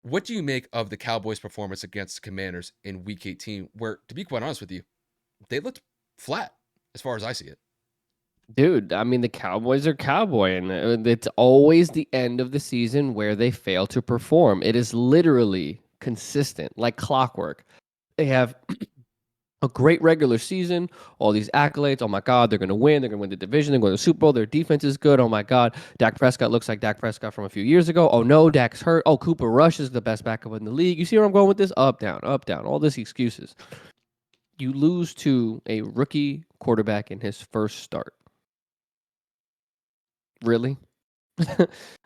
What do you make of the Cowboys' performance against the Commanders in Week 18, where, to be quite honest with you, they looked flat as far as I see it? Dude, I mean, the Cowboys are cowboy, and it's always the end of the season where they fail to perform. It is literally consistent, like clockwork. They have a great regular season, all these accolades. Oh my God, they're going to win. They're going to win the division. They're going to the Super Bowl. Their defense is good. Oh my God, Dak Prescott looks like Dak Prescott from a few years ago. Oh no, Dak's hurt. Oh, Cooper Rush is the best backup in the league. You see where I'm going with this? Up, down, up, down. All these excuses. You lose to a rookie quarterback in his first start. Really?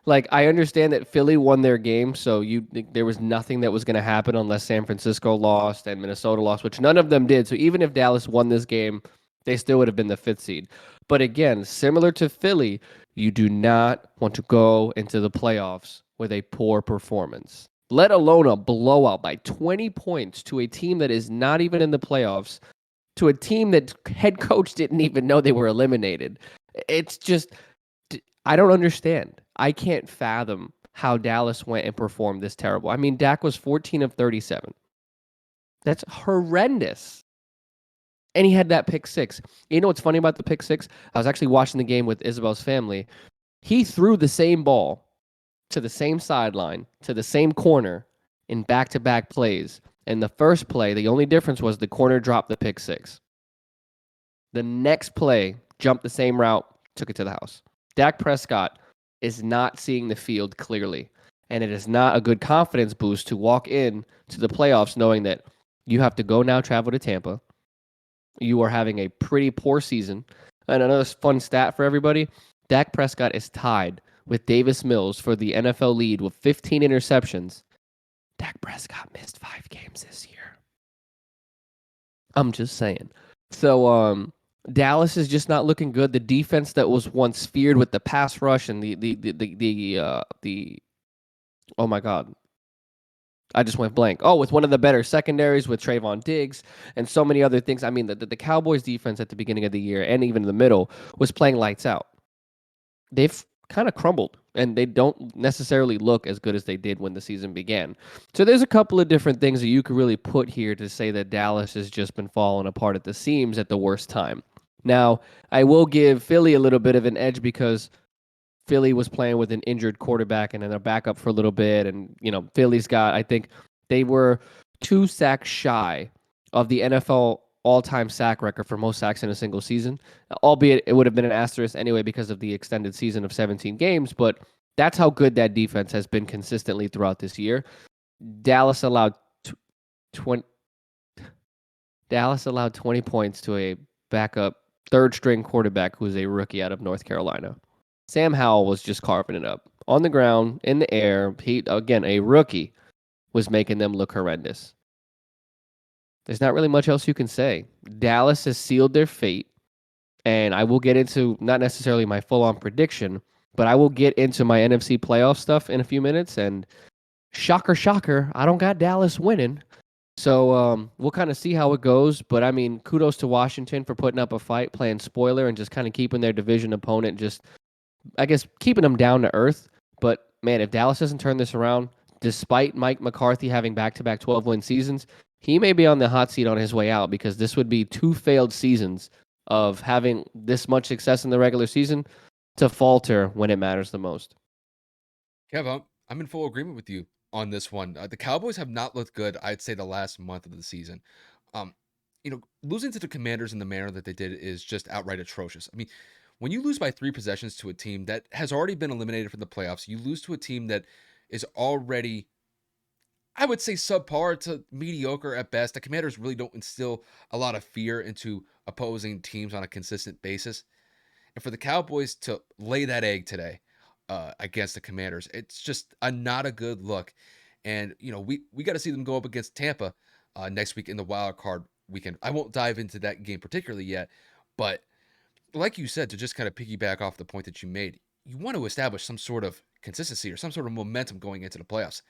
Like, I understand that Philly won their game, so there was nothing that was going to happen unless San Francisco lost and Minnesota lost, which none of them did. So even if Dallas won this game, they still would have been the fifth seed. But again, similar to Philly, you do not want to go into the playoffs with a poor performance, let alone a blowout by 20 points to a team that is not even in the playoffs, to a team that head coach didn't even know they were eliminated. It's just I don't understand. I can't fathom how Dallas went and performed this terrible. I mean, Dak was 14 of 37. That's horrendous. And he had that pick six. You know what's funny about the pick six? I was actually watching the game with Isabel's family. He threw the same ball to the same sideline, to the same corner in back to back plays. And the first play, the only difference was the corner dropped the pick six. The next play, jumped the same route, took it to the house. Dak Prescott is not seeing the field clearly, and it is not a good confidence boost to walk in to the playoffs knowing that you have to go now travel to Tampa. You are having a pretty poor season. And another fun stat for everybody, Dak Prescott is tied with Davis Mills for the NFL lead with 15 interceptions. Dak Prescott missed 5 games this year. I'm just saying. So Dallas is just not looking good. The defense that was once feared with the pass rush and the oh my God, I just went blank. Oh, with one of the better secondaries with Trayvon Diggs and so many other things. I mean, the Cowboys defense at the beginning of the year and even in the middle was playing lights out. They've kind of crumbled and they don't necessarily look as good as they did when the season began. So there's a couple of different things that you could really put here to say that Dallas has just been falling apart at the seams at the worst time. Now, I will give Philly a little bit of an edge because Philly was playing with an injured quarterback and then a backup for a little bit. And, Philly's got, I think they were 2 sacks shy of the NFL all-time sack record for most sacks in a single season, albeit it would have been an asterisk anyway because of the extended season of 17 games, but that's how good that defense has been consistently throughout this year. Dallas allowed 20 Dallas allowed 20 points to a backup third-string quarterback who's a rookie out of North Carolina. Sam Howell was just carving it up on the ground, in the air. He, again, a rookie, was making them look horrendous. There's not really much else you can say. Dallas has sealed their fate, and I will get into not necessarily my full-on prediction, but I will get into my NFC playoff stuff in a few minutes. And shocker, shocker, I don't got Dallas winning. So we'll kind of see how it goes. But I mean, kudos to Washington for putting up a fight, playing spoiler, and just kind of keeping their division opponent just, I guess, keeping them down to earth. But man, if Dallas doesn't turn this around, despite Mike McCarthy having back-to-back 12-win seasons, he may be on the hot seat on his way out because this would be 2 failed seasons of having this much success in the regular season to falter when it matters the most. Kev, I'm in full agreement with you on this one. The Cowboys have not looked good, I'd say, the last month of the season. Um, losing to the Commanders in the manner that they did is just outright atrocious. I mean, when you lose by 3 possessions to a team that has already been eliminated from the playoffs, you lose to a team that is already, I would say, subpar to mediocre at best. The Commanders really don't instill a lot of fear into opposing teams on a consistent basis. And for the Cowboys to lay that egg today against the Commanders, it's just not a good look. And we got to see them go up against Tampa next week in the wild card weekend. I won't dive into that game particularly yet, but like you said, to just kind of piggyback off the point that you made, you want to establish some sort of consistency or some sort of momentum going into the playoffs.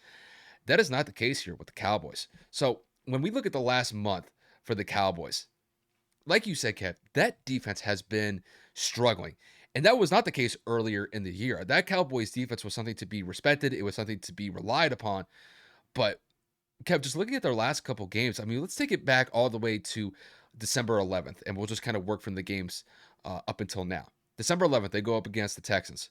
That is not the case here with the Cowboys. So when we look at the last month for the Cowboys, like you said, Kev, that defense has been struggling. And that was not the case earlier in the year. That Cowboys defense was something to be respected. It was something to be relied upon. But Kev, just looking at their last couple games, I mean, let's take it back all the way to December 11th, and we'll just kind of work from the games up until now. December 11th, they go up against the Texans.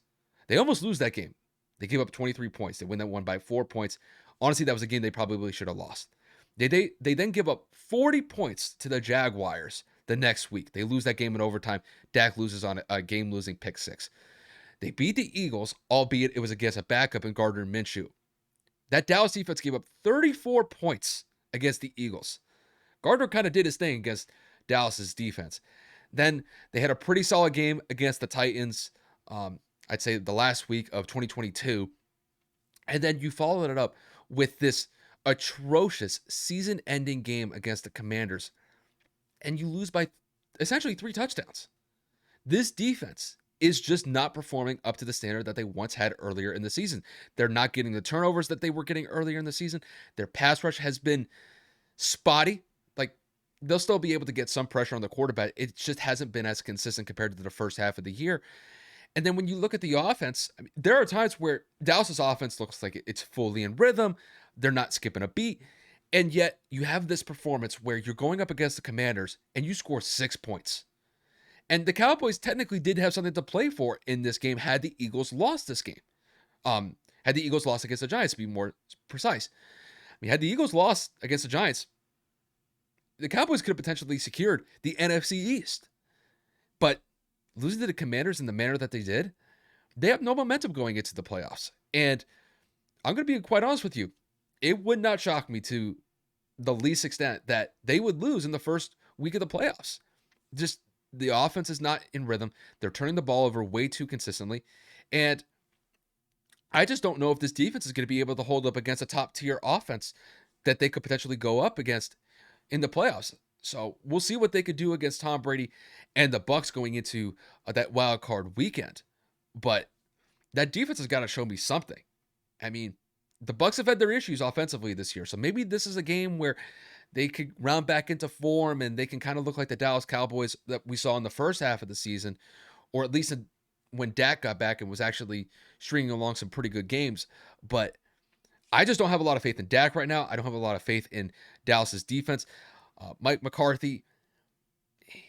They almost lose that game. They give up 23 points. They win that one by 4 points. Honestly, that was a game they probably should have lost. They then give up 40 points to the Jaguars the next week. They lose that game in overtime. Dak loses on a game-losing pick six. They beat the Eagles, albeit it was against a backup in Gardner Minshew. That Dallas defense gave up 34 points against the Eagles. Gardner kind of did his thing against Dallas's defense. Then they had a pretty solid game against the Titans, I'd say the last week of 2022. And then you followed it up with this atrocious season-ending game against the Commanders, and you lose by essentially 3 touchdowns. This defense is just not performing up to the standard that they once had earlier in the season. They're not getting the turnovers that they were getting earlier in the season. Their pass rush has been spotty. Like, they'll still be able to get some pressure on the quarterback. It just hasn't been as consistent compared to the first half of the year. And then when you look at the offense, I mean, there are times where Dallas's offense looks like it's fully in rhythm. They're not skipping a beat. And yet you have this performance where you're going up against the Commanders and you score 6 points. And the Cowboys technically did have something to play for in this game had the Eagles lost this game. Had the Eagles lost against the Giants, to be more precise. I mean, had the Eagles lost against the Giants, the Cowboys could have potentially secured the NFC East. But losing to the Commanders in the manner that they did, they have no momentum going into the playoffs. And I'm going to be quite honest with you. It would not shock me to the least extent that they would lose in the first week of the playoffs. Just the offense is not in rhythm. They're turning the ball over way too consistently. And I just don't know if this defense is going to be able to hold up against a top tier offense that they could potentially go up against in the playoffs. So we'll see what they could do against Tom Brady and the Bucs going into that wild card weekend. But that defense has got to show me something. I mean, the Bucs have had their issues offensively this year, so maybe this is a game where they could round back into form and they can kind of look like the Dallas Cowboys that we saw in the first half of the season, or at least when Dak got back and was actually stringing along some pretty good games. But I just don't have a lot of faith in Dak right now. I don't have a lot of faith in Dallas's defense. Mike McCarthy,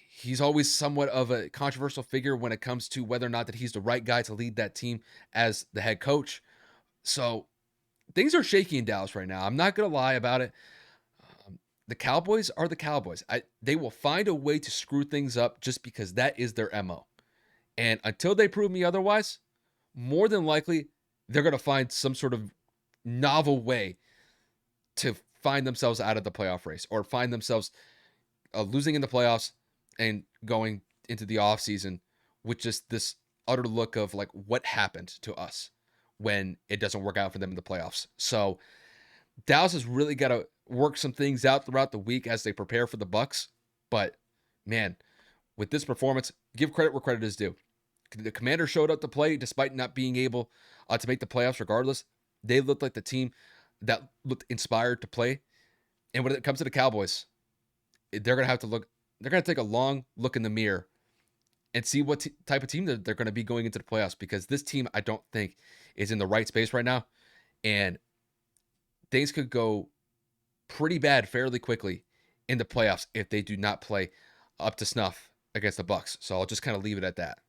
he's always somewhat of a controversial figure when it comes to whether or not that he's the right guy to lead that team as the head coach. So things are shaky in Dallas right now. I'm not going to lie about it. The Cowboys are the Cowboys. They will find a way to screw things up just because that is their MO. And until they prove me otherwise, more than likely, they're going to find some sort of novel way to find themselves out of the playoff race or find themselves losing in the playoffs and going into the offseason with just this utter look of like what happened to us when it doesn't work out for them in the playoffs. So Dallas has really got to work some things out throughout the week as they prepare for the Bucs. But man, with this performance, give credit where credit is due. The Commanders showed up to play despite not being able to make the playoffs regardless. They looked like the team that looked inspired to play. And when it comes to the Cowboys, they're going to have to look, they're going to take a long look in the mirror and see what type of team they're going to be going into the playoffs, because this team, I don't think, is in the right space right now. And things could go pretty bad fairly quickly in the playoffs if they do not play up to snuff against the Bucs. So I'll just kind of leave it at that.